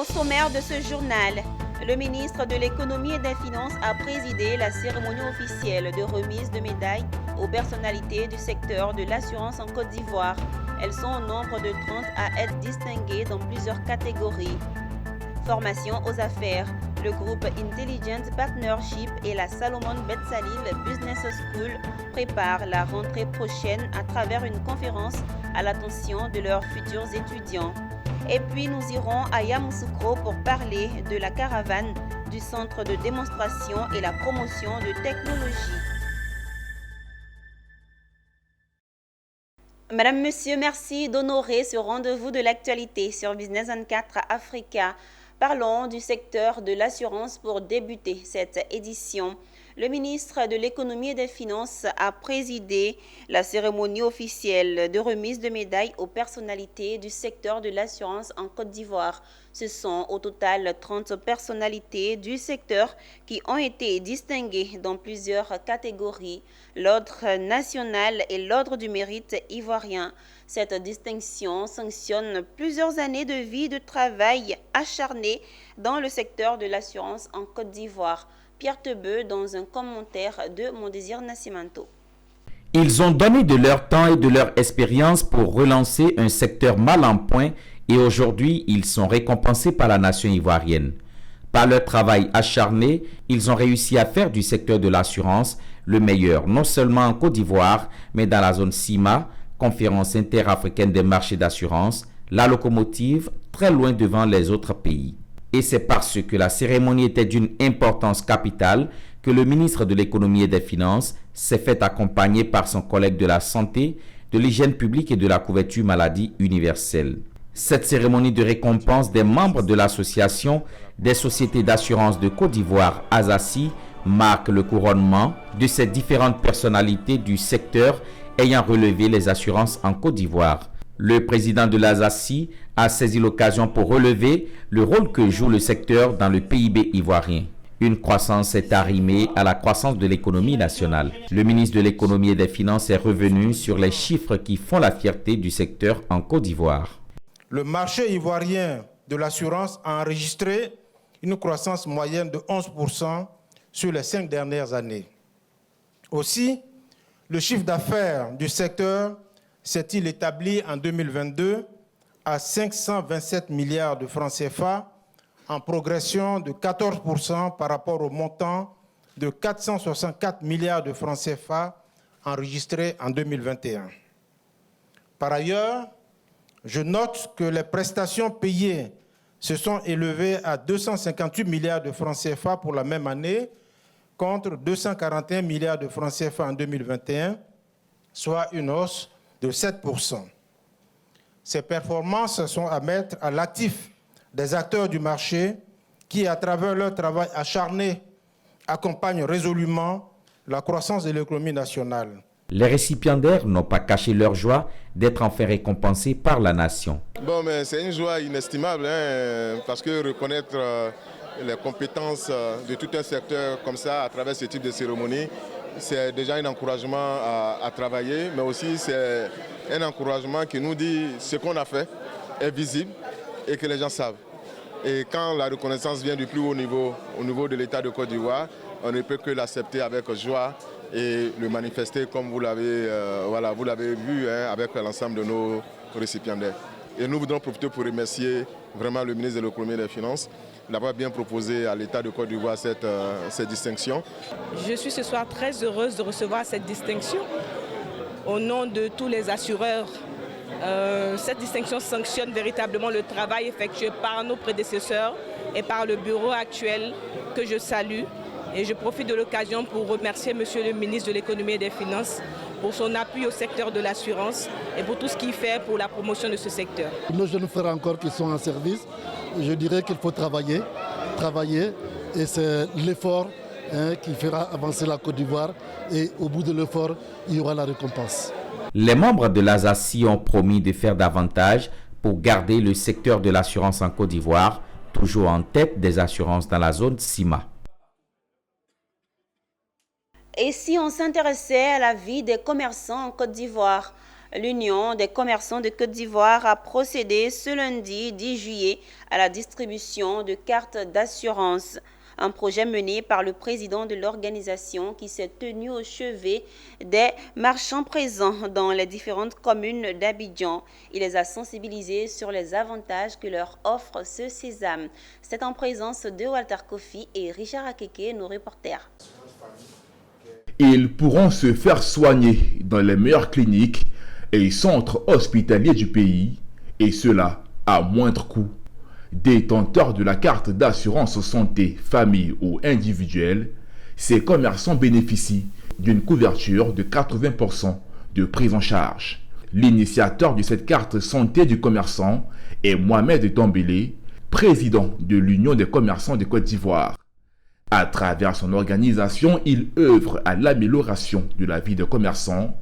Au sommaire de ce journal, le ministre de l'Économie et des Finances a présidé la cérémonie officielle de remise de médailles aux personnalités du secteur de l'assurance en Côte d'Ivoire. Elles sont au nombre de 30 à être distinguées dans plusieurs catégories. Formation aux affaires. Le groupe Intelligent Partnership et la Salomon Ben Salil Business School préparent la rentrée prochaine à travers une conférence à l'attention de leurs futurs étudiants. Et puis nous irons à Yamoussoukro pour parler de la caravane du centre de démonstration et la promotion de technologies. Madame, Monsieur, merci d'honorer ce rendez-vous de l'actualité sur Business 24 Africa. Parlons du secteur de l'assurance pour débuter cette édition. Le ministre de l'Économie et des Finances a présidé la cérémonie officielle de remise de médailles aux personnalités du secteur de l'assurance en Côte d'Ivoire. Ce sont au total 30 personnalités du secteur qui ont été distinguées dans plusieurs catégories, l'ordre national et l'ordre du mérite ivoirien. Cette distinction sanctionne plusieurs années de vie de travail acharné dans le secteur de l'assurance en Côte d'Ivoire. Pierre Tebeu dans un commentaire de Mon Désir Nascimento. Ils ont donné de leur temps et de leur expérience pour relancer un secteur mal en point et aujourd'hui, ils sont récompensés par la nation ivoirienne. Par leur travail acharné, ils ont réussi à faire du secteur de l'assurance le meilleur, non seulement en Côte d'Ivoire, mais dans la zone CIMA, Conférence interafricaine des marchés d'assurance, la locomotive, très loin devant les autres pays. Et c'est parce que la cérémonie était d'une importance capitale que le ministre de l'Économie et des Finances s'est fait accompagner par son collègue de la Santé, de l'Hygiène publique et de la couverture maladie universelle. Cette cérémonie de récompense des membres de l'Association des sociétés d'assurance de Côte d'Ivoire, ASACI, marque le couronnement de ces différentes personnalités du secteur ayant relevé les assurances en Côte d'Ivoire. Le président de l'ASACI a saisi l'occasion pour relever le rôle que joue le secteur dans le PIB ivoirien. Une croissance est arrimée à la croissance de l'économie nationale. Le ministre de l'Économie et des Finances est revenu sur les chiffres qui font la fierté du secteur en Côte d'Ivoire. Le marché ivoirien de l'assurance a enregistré une croissance moyenne de 11% sur les 5 dernières années. Aussi, le chiffre d'affaires du secteur s'est-il établi en 2022 à 527 milliards de francs CFA, en progression de 14% par rapport au montant de 464 milliards de francs CFA enregistrés en 2021. Par ailleurs, je note que les prestations payées se sont élevées à 258 milliards de francs CFA pour la même année, contre 241 milliards de francs CFA en 2021, soit une hausse de 7%. Ces performances sont à mettre à l'actif des acteurs du marché qui, à travers leur travail acharné, accompagnent résolument la croissance de l'économie nationale. Les récipiendaires n'ont pas caché leur joie d'être enfin récompensés par la nation. Bon, mais c'est une joie inestimable, parce que reconnaître les compétences de tout un secteur comme ça à travers ce type de cérémonie, c'est déjà un encouragement à travailler, mais aussi c'est un encouragement qui nous dit ce qu'on a fait est visible et que les gens savent. Et quand la reconnaissance vient du plus haut niveau, au niveau de l'État de Côte d'Ivoire, on ne peut que l'accepter avec joie et le manifester comme vous l'avez vu avec l'ensemble de nos récipiendaires. Et nous voudrons profiter pour remercier vraiment le ministre de l'Économie et des Finances d'avoir bien proposé à l'État de Côte d'Ivoire cette distinction. Je suis ce soir très heureuse de recevoir cette distinction au nom de tous les assureurs. Cette distinction sanctionne véritablement le travail effectué par nos prédécesseurs et par le bureau actuel que je salue. Et je profite de l'occasion pour remercier Monsieur le ministre de l'Économie et des Finances pour son appui au secteur de l'assurance et pour tout ce qu'il fait pour la promotion de ce secteur. Nos jeunes frères encore qui sont en service, je dirais qu'il faut travailler et c'est l'effort qui fera avancer la Côte d'Ivoire et au bout de l'effort, il y aura la récompense. Les membres de l'ASACI ont promis de faire davantage pour garder le secteur de l'assurance en Côte d'Ivoire, toujours en tête des assurances dans la zone CIMA. Et si on s'intéressait à la vie des commerçants en Côte d'Ivoire, L'Union des commerçants de Côte d'Ivoire a procédé ce lundi 10 juillet à la distribution de cartes d'assurance. Un projet mené par le président de l'organisation qui s'est tenu au chevet des marchands présents dans les différentes communes d'Abidjan. Il les a sensibilisés sur les avantages que leur offre ce sésame. C'est en présence de Walter Kofi et Richard Akeke, nos reporters. Ils pourront se faire soigner dans les meilleures cliniques et centres hospitaliers du pays, et cela à moindre coût. Détenteurs de la carte d'assurance santé, famille ou individuelle, ces commerçants bénéficient d'une couverture de 80% de prise en charge. L'initiateur de cette carte santé du commerçant est Mohamed Dambélé, président de l'Union des commerçants de Côte d'Ivoire. À travers son organisation, il œuvre à l'amélioration de la vie des commerçants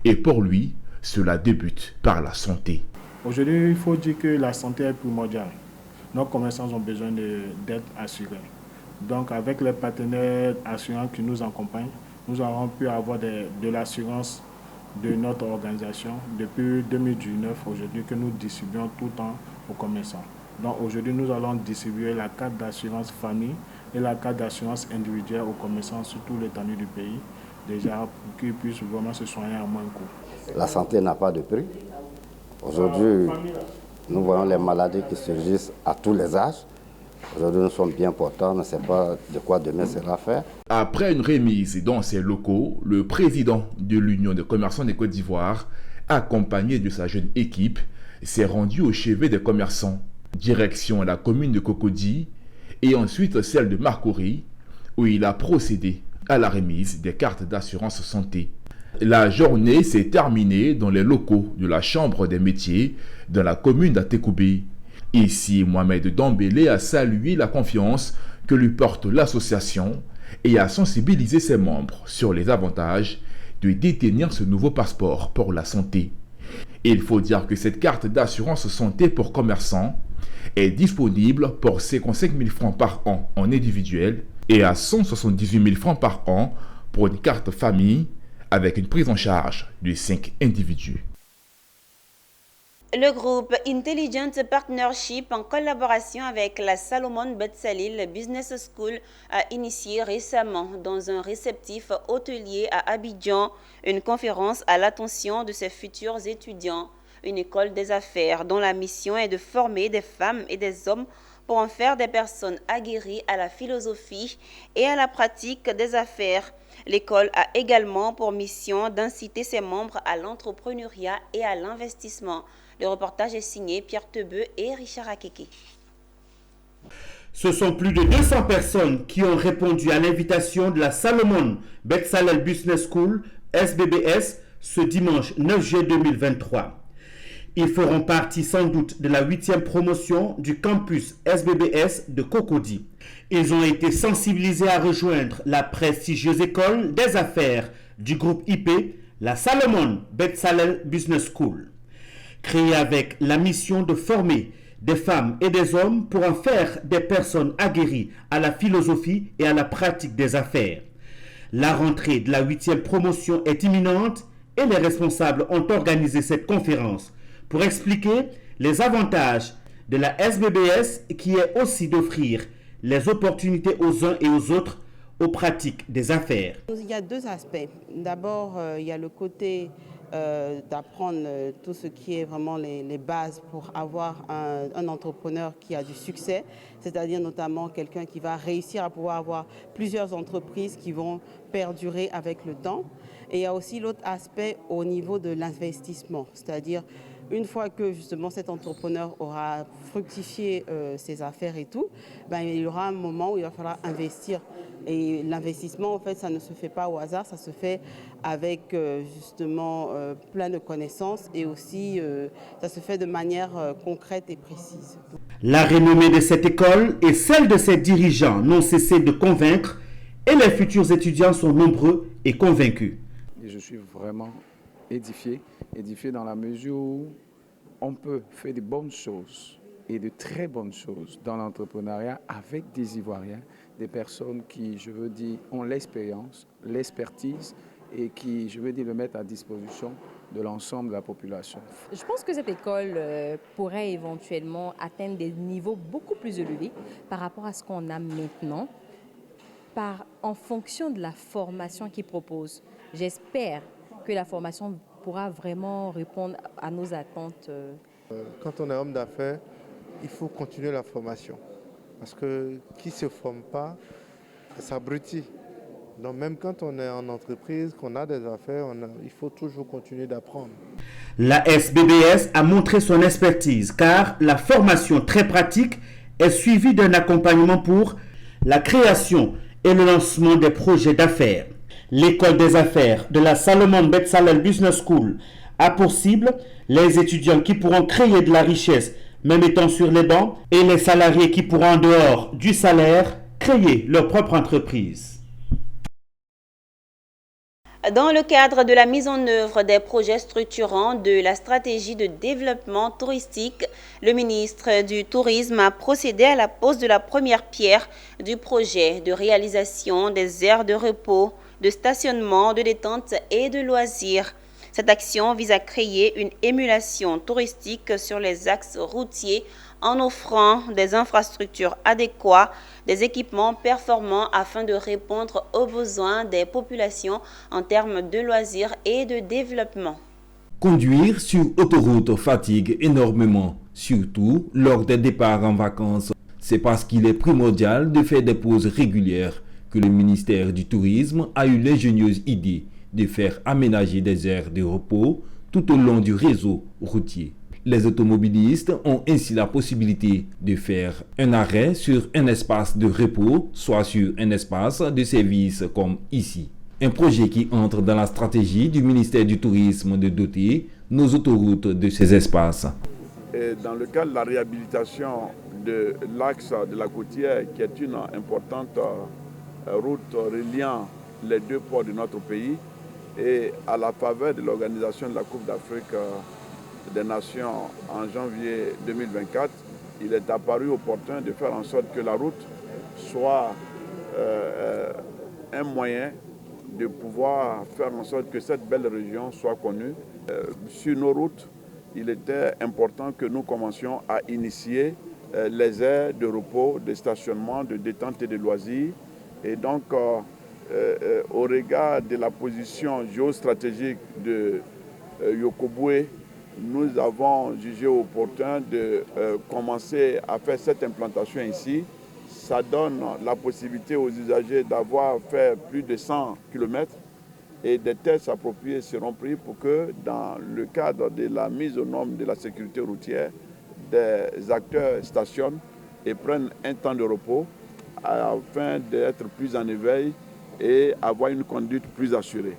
et pour lui, cela débute par la santé. Aujourd'hui, il faut dire que la santé est primordiale. Nos commerçants ont besoin d'être assurés. Donc, avec les partenaires assurants qui nous accompagnent, nous avons pu avoir de l'assurance de notre organisation depuis 2019, aujourd'hui, que nous distribuons tout le temps aux commerçants. Donc, aujourd'hui, nous allons distribuer la carte d'assurance famille et la carte d'assurance individuelle aux commerçants sur tout l'étendue du pays, déjà pour qu'ils puissent vraiment se soigner à moins coût. La santé n'a pas de prix. Aujourd'hui, nous voyons les maladies qui surgissent à tous les âges. Aujourd'hui, nous sommes bien portants, on ne sait pas de quoi demain sera fait. Après une remise dans ses locaux, le président de l'Union des commerçants de Côte d'Ivoire, accompagné de sa jeune équipe, s'est rendu au chevet des commerçants, direction la commune de Cocody, et ensuite celle de Marcory, où il a procédé à la remise des cartes d'assurance santé. La journée s'est terminée dans les locaux de la Chambre des métiers de la commune d'Atekoubé. Ici, Mohamed Dambélé a salué la confiance que lui porte l'association et a sensibilisé ses membres sur les avantages de détenir ce nouveau passeport pour la santé. Il faut dire que cette carte d'assurance santé pour commerçants est disponible pour 55 000 francs par an en individuel et à 178 000 francs par an pour une carte famille avec une prise en charge de 5 individus. Le groupe Intelligent Partnership, en collaboration avec la Salomon Betsalil Business School, a initié récemment, dans un réceptif hôtelier à Abidjan, une conférence à l'attention de ses futurs étudiants. Une école des affaires dont la mission est de former des femmes et des hommes pour en faire des personnes aguerries à la philosophie et à la pratique des affaires. L'école a également pour mission d'inciter ses membres à l'entrepreneuriat et à l'investissement. Le reportage est signé Pierre Tebeu et Richard Akeke. Ce sont plus de 200 personnes qui ont répondu à l'invitation de la Salomon Betsalel Business School, SBBS, ce dimanche 9 juillet 2023. Ils feront partie sans doute de la 8e promotion du campus SBBS de Cocody. Ils ont été sensibilisés à rejoindre la prestigieuse école des affaires du groupe IP, la Salomon Betsalel Business School. Créée avec la mission de former des femmes et des hommes pour en faire des personnes aguerries à la philosophie et à la pratique des affaires. La rentrée de la 8e promotion est imminente et les responsables ont organisé cette conférence pour expliquer les avantages de la SBBS qui est aussi d'offrir les opportunités aux uns et aux autres aux pratiques des affaires. Il y a deux aspects. D'abord, il y a le côté d'apprendre tout ce qui est vraiment les bases pour avoir un entrepreneur qui a du succès, c'est-à-dire notamment quelqu'un qui va réussir à pouvoir avoir plusieurs entreprises qui vont perdurer avec le temps. Et il y a aussi l'autre aspect au niveau de l'investissement, c'est-à-dire une fois que justement cet entrepreneur aura fructifié ses affaires et tout, il y aura un moment où il va falloir investir. Et l'investissement, en fait, ça ne se fait pas au hasard, ça se fait avec justement plein de connaissances et aussi ça se fait de manière concrète et précise. La renommée de cette école et celle de ses dirigeants n'ont cessé de convaincre et les futurs étudiants sont nombreux et convaincus. Je suis vraiment édifié dans la mesure où on peut faire de bonnes choses et de très bonnes choses dans l'entrepreneuriat avec des Ivoiriens, des personnes qui, je veux dire, ont l'expérience, l'expertise et qui, je veux dire, le mettre à disposition de l'ensemble de la population. Je pense que cette école pourrait éventuellement atteindre des niveaux beaucoup plus élevés par rapport à ce qu'on a maintenant, en fonction de la formation qu'ils proposent. J'espère que la formation pourra vraiment répondre à nos attentes. Quand on est homme d'affaires, il faut continuer la formation. Parce que qui ne se forme pas s'abrutit. Donc même quand on est en entreprise, qu'on a des affaires, il faut toujours continuer d'apprendre. La SBBS a montré son expertise car la formation très pratique est suivie d'un accompagnement pour la création et le lancement des projets d'affaires. L'école des affaires de la Salomon Bezalel Business School a pour cible les étudiants qui pourront créer de la richesse même étant sur les bancs et les salariés qui pourront en dehors du salaire créer leur propre entreprise. Dans le cadre de la mise en œuvre des projets structurants de la stratégie de développement touristique, le ministre du Tourisme a procédé à la pose de la première pierre du projet de réalisation des aires de repos, de stationnement, de détente et de loisirs. Cette action vise à créer une émulation touristique sur les axes routiers en offrant des infrastructures adéquates, des équipements performants afin de répondre aux besoins des populations en termes de loisirs et de développement. Conduire sur autoroute fatigue énormément, surtout lors des départs en vacances. C'est parce qu'il est primordial de faire des pauses régulières que le ministère du Tourisme a eu l'ingénieuse idée de faire aménager des aires de repos tout au long du réseau routier. Les automobilistes ont ainsi la possibilité de faire un arrêt sur un espace de repos, soit sur un espace de service comme ici. Un projet qui entre dans la stratégie du ministère du Tourisme de doter nos autoroutes de ces espaces. Et dans le cadre de la réhabilitation de l'axe de la Côtière, qui est une importante route reliant les deux ports de notre pays, et à la faveur de l'organisation de la Coupe d'Afrique des Nations en janvier 2024, il est apparu opportun de faire en sorte que la route soit un moyen de pouvoir faire en sorte que cette belle région soit connue. Sur nos routes, il était important que nous commencions à initier les aires de repos, de stationnement, de détente et de loisirs. Et donc, au regard de la position géostratégique de Yokoboué, nous avons jugé opportun de commencer à faire cette implantation ici. Ça donne la possibilité aux usagers d'avoir fait plus de 100 km et des tests appropriés seront pris pour que dans le cadre de la mise aux normes de la sécurité routière, des acteurs stationnent et prennent un temps de repos afin d'être plus en éveil et avoir une conduite plus assurée.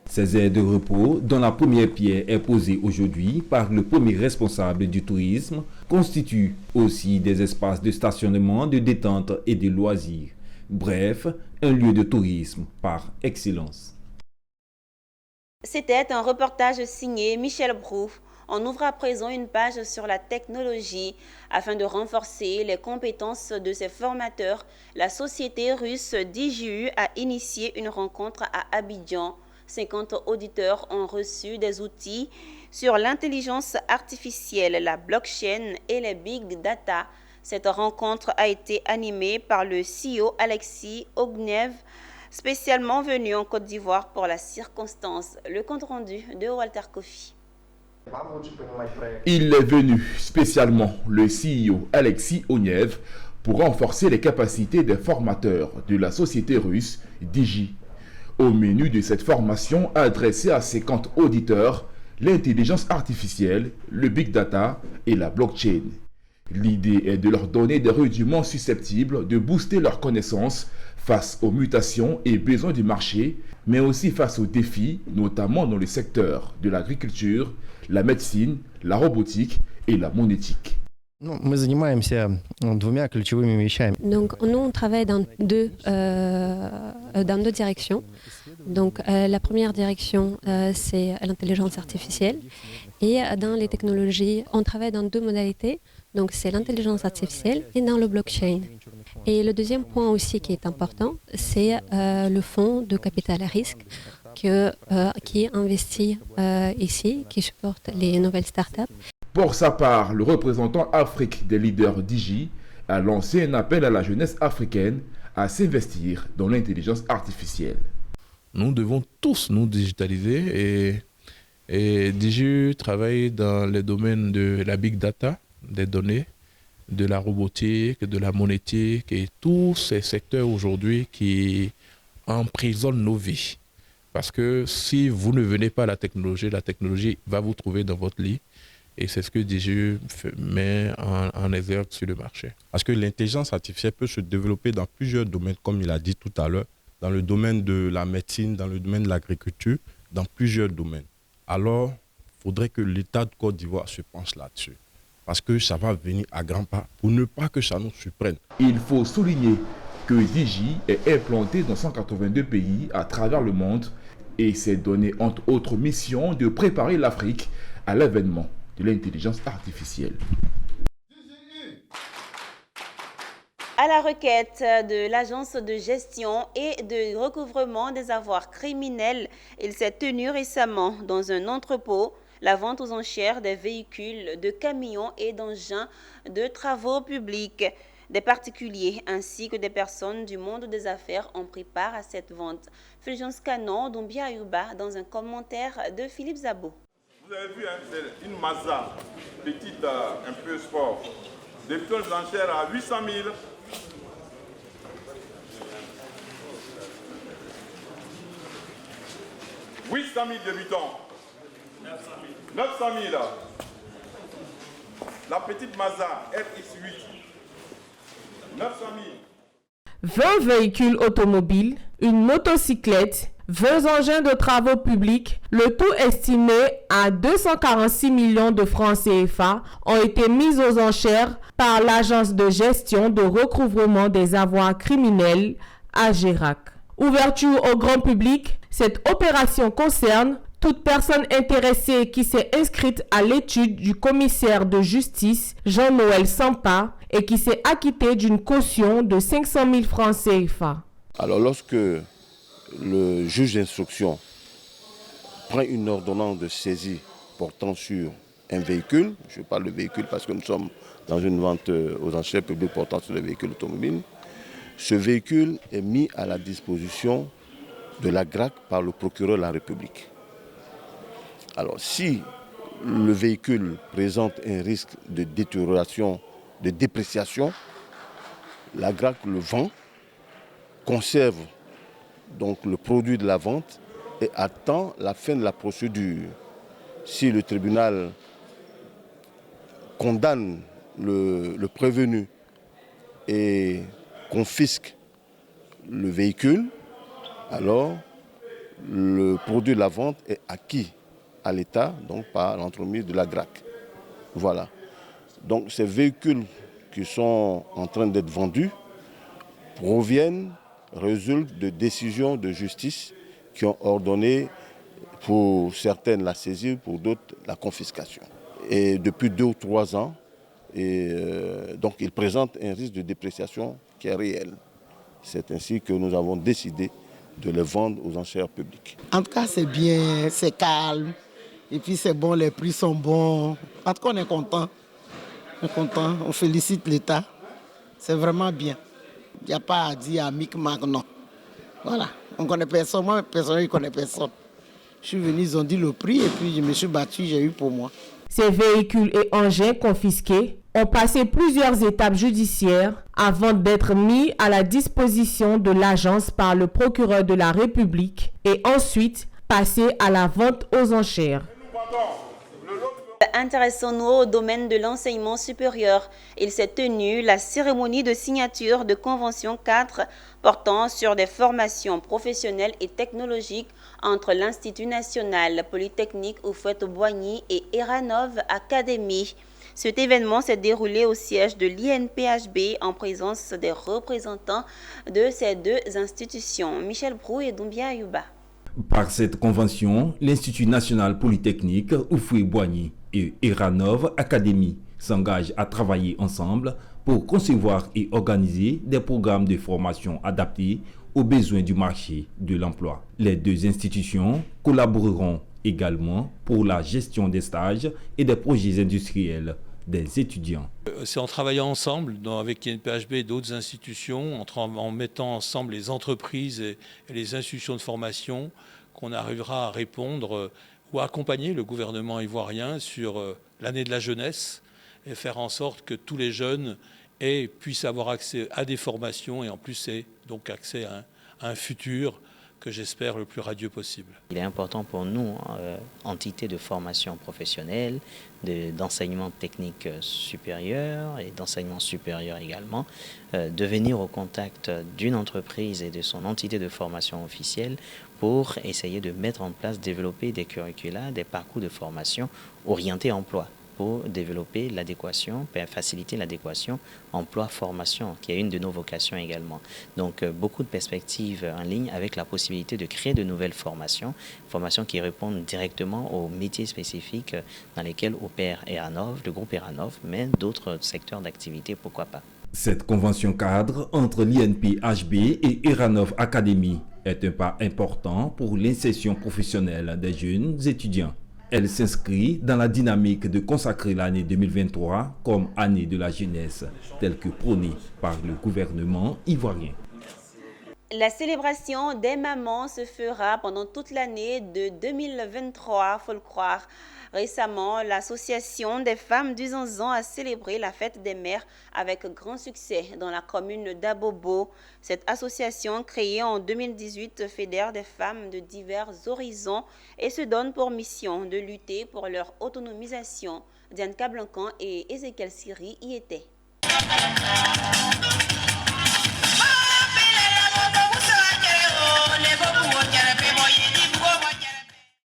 Ces aires de repos, dont la première pierre est posée aujourd'hui par le premier responsable du tourisme, constituent aussi des espaces de stationnement, de détente et de loisirs. Bref, un lieu de tourisme par excellence. C'était un reportage signé Michel Brouf. On ouvre à présent une page sur la technologie. Afin de renforcer les compétences de ses formateurs, la société russe DJU a initié une rencontre à Abidjan. 50 auditeurs ont reçu des outils sur l'intelligence artificielle, la blockchain et les big data. Cette rencontre a été animée par le CEO Alexis Ognev, spécialement venu en Côte d'Ivoire pour la circonstance. Le compte rendu de Walter Kofi. Il est venu spécialement, le CEO Alexis Ognev, pour renforcer les capacités des formateurs de la société russe DJI. Au menu de cette formation adressée à 50 auditeurs, l'intelligence artificielle, le big data et la blockchain. L'idée est de leur donner des rudiments susceptibles de booster leurs connaissances face aux mutations et besoins du marché, mais aussi face aux défis, notamment dans le secteur de l'agriculture, la médecine, la robotique et la monétique. Donc, nous, on travaille dans deux directions. Donc, la première direction, c'est l'intelligence artificielle. Et dans les technologies, on travaille dans deux modalités. Donc, c'est l'intelligence artificielle et dans le blockchain. Et le deuxième point aussi qui est important, c'est le fonds de capital à risque qui investit ici, qui supporte les nouvelles startups. Pour sa part, le représentant Afrique des leaders Digi a lancé un appel à la jeunesse africaine à s'investir dans l'intelligence artificielle. Nous devons tous nous digitaliser et Digi travaille dans les domaines de la big data, des données, de la robotique, de la monétique et tous ces secteurs aujourd'hui qui emprisonnent nos vies. Parce que si vous ne venez pas à la technologie va vous trouver dans votre lit. Et c'est ce que Digi met en exergue sur le marché. Parce que l'intelligence artificielle peut se développer dans plusieurs domaines, comme il a dit tout à l'heure, dans le domaine de la médecine, dans le domaine de l'agriculture, dans plusieurs domaines. Alors, il faudrait que l'État de Côte d'Ivoire se penche là-dessus. Parce que ça va venir à grands pas pour ne pas que ça nous surprenne. Il faut souligner que Digi est implanté dans 182 pays à travers le monde et s'est donné entre autres mission de préparer l'Afrique à l'avènement de l'intelligence artificielle. À la requête de l'Agence de gestion et de recouvrement des avoirs criminels, il s'est tenu récemment dans un entrepôt la vente aux enchères des véhicules, de camions et d'engins de travaux publics. Des particuliers ainsi que des personnes du monde des affaires ont pris part à cette vente. Fulgence Canon, Doumbia Ayuba, dans un commentaire de Philippe Zabo. Vous avez vu, c'est une Mazda, petite, un peu sport. Des pions d'enchères à 800 000. 800 000 débutants. 900 000. La petite Mazda RX8. 900 000. 20 véhicules automobiles, une motocyclette, 20 engins de travaux publics, le tout estimé à 246 millions de francs CFA, ont été mis aux enchères par l'Agence de gestion de recouvrement des avoirs criminels, AGERAC. Ouverture au grand public, cette opération concerne toute personne intéressée qui s'est inscrite à l'étude du commissaire de justice Jean-Noël Sampa et qui s'est acquitté d'une caution de 500 000 francs CFA. Alors lorsque le juge d'instruction prend une ordonnance de saisie portant sur un véhicule, je parle de véhicule parce que nous sommes dans une vente aux enchères publiques portant sur les véhicules automobiles, ce véhicule est mis à la disposition de la GRAC par le procureur de la République. Alors si le véhicule présente un risque de détérioration, de dépréciation, la GRAC le vend, conserve donc le produit de la vente et attend la fin de la procédure. Si le tribunal condamne le prévenu et confisque le véhicule, alors le produit de la vente est acquis à l'État, donc par l'entremise de la GRAC. Voilà. Donc ces véhicules qui sont en train d'être vendus résultent de décisions de justice qui ont ordonné pour certaines la saisie, pour d'autres la confiscation. Et depuis 2 ou 3 ans, donc ils présentent un risque de dépréciation qui est réel. C'est ainsi que nous avons décidé de les vendre aux enchères publiques. En tout cas, c'est bien, c'est calme, et puis c'est bon, les prix sont bons. En tout cas, on est content. On félicite l'État. C'est vraiment bien. Il n'y a pas à dire à Micmac, non. Voilà, on ne connaît personne. Moi, personne ne connaît personne. Je suis venu, ils ont dit le prix, et puis je me suis battu, j'ai eu pour moi. Ces véhicules et engins confisqués ont passé plusieurs étapes judiciaires avant d'être mis à la disposition de l'agence par le procureur de la République et ensuite passés à la vente aux enchères. Intéressons-nous au domaine de l'enseignement supérieur. Il s'est tenu la cérémonie de signature de convention 4 portant sur des formations professionnelles et technologiques entre l'Institut national polytechnique Houphouët-Boigny et Eranov Academy. Cet événement s'est déroulé au siège de l'INPHB en présence des représentants de ces deux institutions. Michel Brou et Doumbia Ayuba. Par cette convention, l'Institut national polytechnique Houphouët-Boigny et Eranov Academy s'engagent à travailler ensemble pour concevoir et organiser des programmes de formation adaptés aux besoins du marché de l'emploi. Les deux institutions collaboreront également pour la gestion des stages et des projets industriels des étudiants. C'est en travaillant ensemble avec INPHB et d'autres institutions, en mettant ensemble les entreprises et les institutions de formation qu'on arrivera à répondre ou à accompagner le gouvernement ivoirien sur l'année de la jeunesse et faire en sorte que tous les jeunes puissent avoir accès à des formations et en plus donc accès à un futur que j'espère le plus radieux possible. Il est important pour nous, entités de formation professionnelle, d'enseignement technique supérieur et d'enseignement supérieur également, de venir au contact d'une entreprise et de son entité de formation officielle pour essayer de mettre en place, développer des curricula, des parcours de formation orientés emploi, pour développer l'adéquation, faciliter l'adéquation emploi-formation, qui est une de nos vocations également. Donc beaucoup de perspectives en ligne avec la possibilité de créer de nouvelles formations qui répondent directement aux métiers spécifiques dans lesquels opère Eranov, le groupe Eranov, mais d'autres secteurs d'activité, pourquoi pas. Cette convention cadre entre l'INPHB et Eranov Academy est un pas important pour l'insertion professionnelle des jeunes étudiants. Elle s'inscrit dans la dynamique de consacrer l'année 2023 comme année de la jeunesse, telle que prônée par le gouvernement ivoirien. La célébration des mamans se fera pendant toute l'année de 2023, faut le croire. Récemment, l'association des femmes du Zanzan a célébré la fête des mères avec grand succès dans la commune d'Abobo. Cette association, créée en 2018, fédère des femmes de divers horizons et se donne pour mission de lutter pour leur autonomisation. Diane Kablancan et Ezekiel Siri y étaient.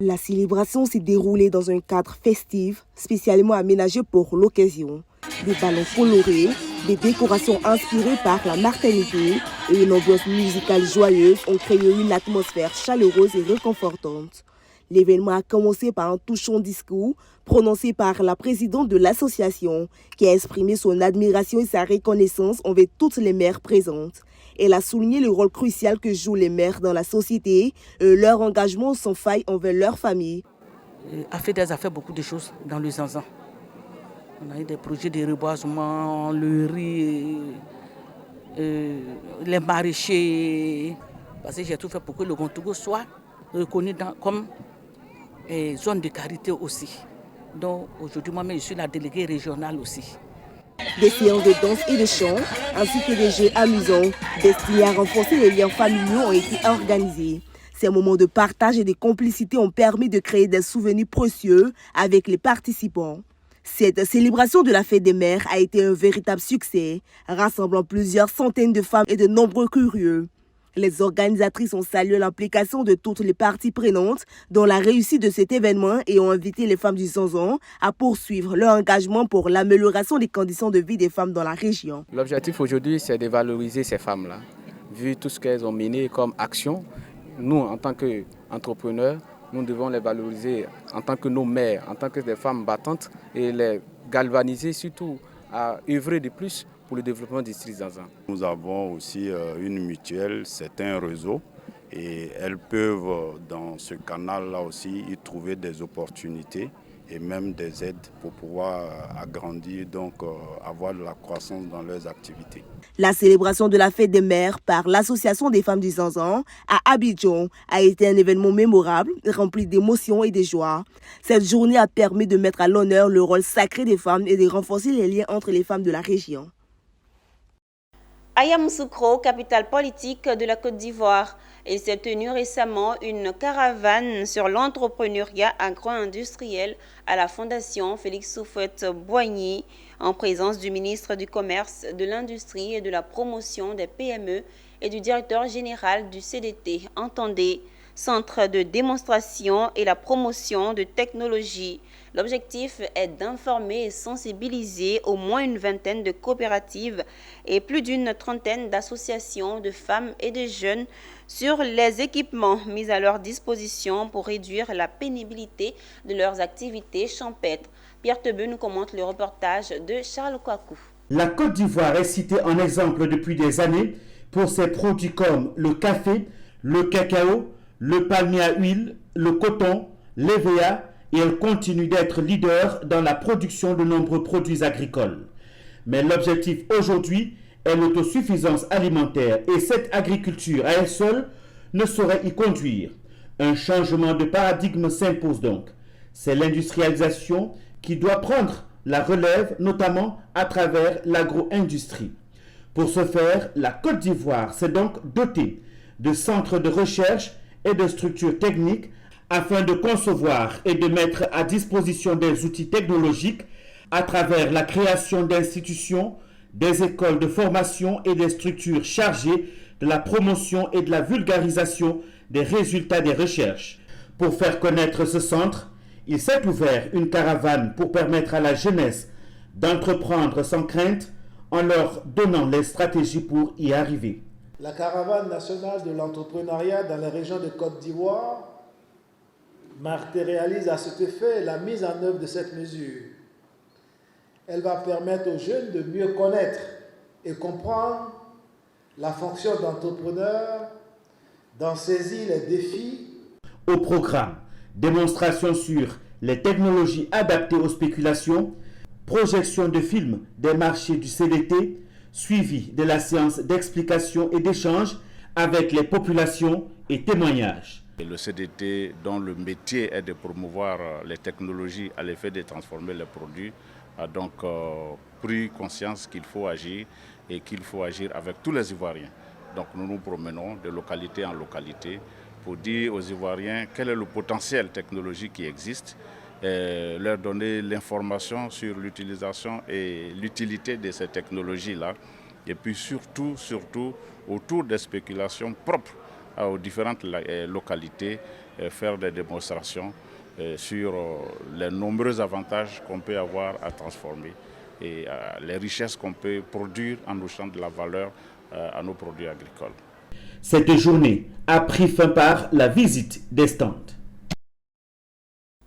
La célébration s'est déroulée dans un cadre festif, spécialement aménagé pour l'occasion. Des ballons colorés, des décorations inspirées par la maternité et une ambiance musicale joyeuse ont créé une atmosphère chaleureuse et réconfortante. L'événement a commencé par un touchant discours prononcé par la présidente de l'association qui a exprimé son admiration et sa reconnaissance envers toutes les mères présentes. Elle a souligné le rôle crucial que jouent les mères dans la société et leur engagement sans faille envers leur famille. AFEDES a fait beaucoup de choses dans le Zanzan. On a eu des projets de reboisement, le riz, les maraîchers. Parce que j'ai tout fait pour que le Gontogo soit reconnu comme zone de carité aussi. Donc aujourd'hui, moi-même, je suis la déléguée régionale aussi. Des séances de danse et de chant, ainsi que des jeux amusants destinés à renforcer les liens familiaux ont été organisés. Ces moments de partage et de complicité ont permis de créer des souvenirs précieux avec les participants. Cette célébration de la fête des mères a été un véritable succès, rassemblant plusieurs centaines de femmes et de nombreux curieux. Les organisatrices ont salué l'implication de toutes les parties prenantes dans la réussite de cet événement et ont invité les femmes du Zanzan à poursuivre leur engagement pour l'amélioration des conditions de vie des femmes dans la région. L'objectif aujourd'hui, c'est de valoriser ces femmes-là. Vu tout ce qu'elles ont mené comme action, nous, en tant qu'entrepreneurs, nous devons les valoriser en tant que nos mères, en tant que des femmes battantes et les galvaniser surtout à œuvrer de plus pour le développement du district Zanzan. Nous avons aussi une mutuelle, c'est un réseau et elles peuvent dans ce canal-là aussi y trouver des opportunités et même des aides pour pouvoir agrandir, donc avoir de la croissance dans leurs activités. La célébration de la fête des mères par l'Association des femmes du Zanzan à Abidjan a été un événement mémorable, rempli d'émotions et de joie. Cette journée a permis de mettre à l'honneur le rôle sacré des femmes et de renforcer les liens entre les femmes de la région. À Yamoussoukro, capitale politique de la Côte d'Ivoire, il s'est tenu récemment une caravane sur l'entrepreneuriat agro-industriel à la Fondation Félix Houphouët-Boigny, en présence du ministre du Commerce, de l'Industrie et de la Promotion des PME et du directeur général du CDT, entendez, Centre de démonstration et la promotion de technologies. L'objectif est d'informer et sensibiliser au moins une vingtaine de coopératives et plus d'une trentaine d'associations de femmes et de jeunes sur les équipements mis à leur disposition pour réduire la pénibilité de leurs activités champêtres. Pierre Tebeu nous commente le reportage de Charles Kouakou. La Côte d'Ivoire est citée en exemple depuis des années pour ses produits comme le café, le cacao, le palmier à huile, le coton, l'EVA, et elle continue d'être leader dans la production de nombreux produits agricoles. Mais l'objectif aujourd'hui est l'autosuffisance alimentaire et cette agriculture à elle seule ne saurait y conduire. Un changement de paradigme s'impose donc. C'est l'industrialisation qui doit prendre la relève, notamment à travers l'agro-industrie. Pour ce faire, la Côte d'Ivoire s'est donc dotée de centres de recherche et de structures techniques afin de concevoir et de mettre à disposition des outils technologiques à travers la création d'institutions, des écoles de formation et des structures chargées de la promotion et de la vulgarisation des résultats des recherches. Pour faire connaître ce centre, il s'est ouvert une caravane pour permettre à la jeunesse d'entreprendre sans crainte en leur donnant les stratégies pour y arriver. La caravane nationale de l'entrepreneuriat dans la région de Côte d'Ivoire matérialise à cet effet la mise en œuvre de cette mesure. Elle va permettre aux jeunes de mieux connaître et comprendre la fonction d'entrepreneur, d'en saisir les défis. Au programme, démonstration sur les technologies adaptées aux spéculations, projection de films des marchés du CDT, suivi de la séance d'explication et d'échange avec les populations et témoignages. Le CDT, dont le métier est de promouvoir les technologies à l'effet de transformer les produits, a donc pris conscience qu'il faut agir et qu'il faut agir avec tous les Ivoiriens. Donc nous nous promenons de localité en localité pour dire aux Ivoiriens quel est le potentiel technologique qui existe, et leur donner l'information sur l'utilisation et l'utilité de ces technologies-là, et puis surtout autour des spéculations propres aux différentes localités, faire des démonstrations sur les nombreux avantages qu'on peut avoir à transformer et les richesses qu'on peut produire en touchant de la valeur à nos produits agricoles. Cette journée a pris fin par la visite des stands.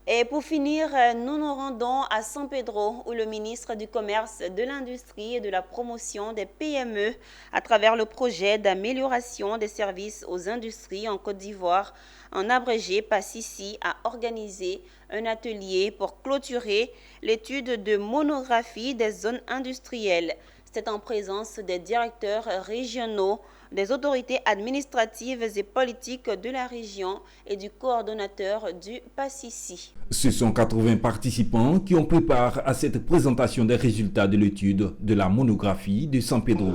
Et pour finir, nous nous rendons à San Pedro où le ministre du Commerce, de l'Industrie et de la Promotion des PME, à travers le projet d'amélioration des services aux industries en Côte d'Ivoire, en abrégé PACICI, a organisé un atelier pour clôturer l'étude de monographie des zones industrielles. C'est en présence des directeurs régionaux, des autorités administratives et politiques de la région et du coordonnateur du PACICI. Ce sont 80 participants qui ont pris part à cette présentation des résultats de l'étude de la monographie de San Pedro.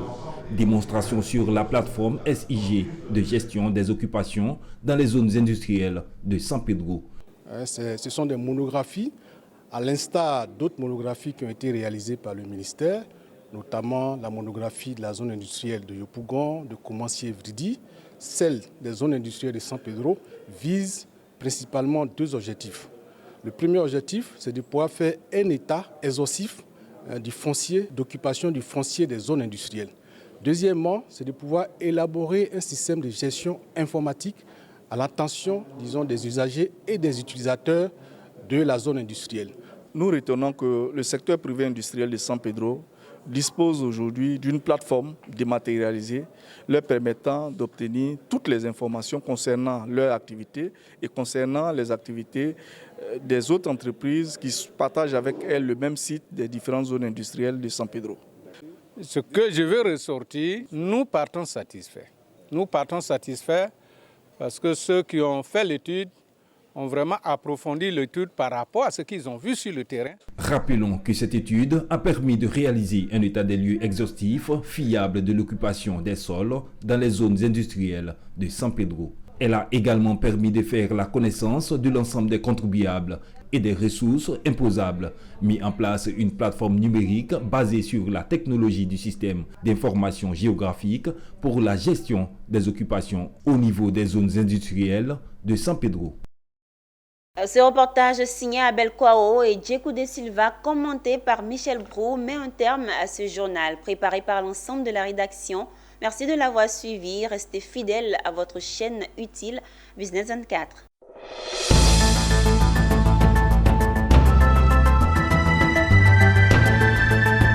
Démonstration sur la plateforme SIG de gestion des occupations dans les zones industrielles de San Pedro. Ce sont des monographies, à l'instar d'autres monographies qui ont été réalisées par le ministère, notamment la monographie de la zone industrielle de Yopougon, de Koumansi-Evridi. Celle des zones industrielles de San Pedro vise principalement deux objectifs. Le premier objectif, c'est de pouvoir faire un état exhaustif du foncier, d'occupation du foncier des zones industrielles. Deuxièmement, c'est de pouvoir élaborer un système de gestion informatique à l'attention, disons, des usagers et des utilisateurs de la zone industrielle. Nous retenons que le secteur privé industriel de San Pedro dispose aujourd'hui d'une plateforme dématérialisée leur permettant d'obtenir toutes les informations concernant leur activité et concernant les activités des autres entreprises qui partagent avec elles le même site des différentes zones industrielles de San Pedro. Ce que je veux ressortir, nous partons satisfaits. Nous partons satisfaits parce que ceux qui ont fait l'étude ont vraiment approfondi l'étude par rapport à ce qu'ils ont vu sur le terrain. Rappelons que cette étude a permis de réaliser un état des lieux exhaustif, fiable de l'occupation des sols dans les zones industrielles de San Pedro. Elle a également permis de faire la connaissance de l'ensemble des contribuables et des ressources imposables, mis en place une plateforme numérique basée sur la technologie du système d'information géographique pour la gestion des occupations au niveau des zones industrielles de San Pedro. Ce reportage signé Abel Kwao et Djekou de Silva, commenté par Michel Brou, met un terme à ce journal préparé par l'ensemble de la rédaction. Merci de l'avoir suivi. Restez fidèles à votre chaîne utile Business 24.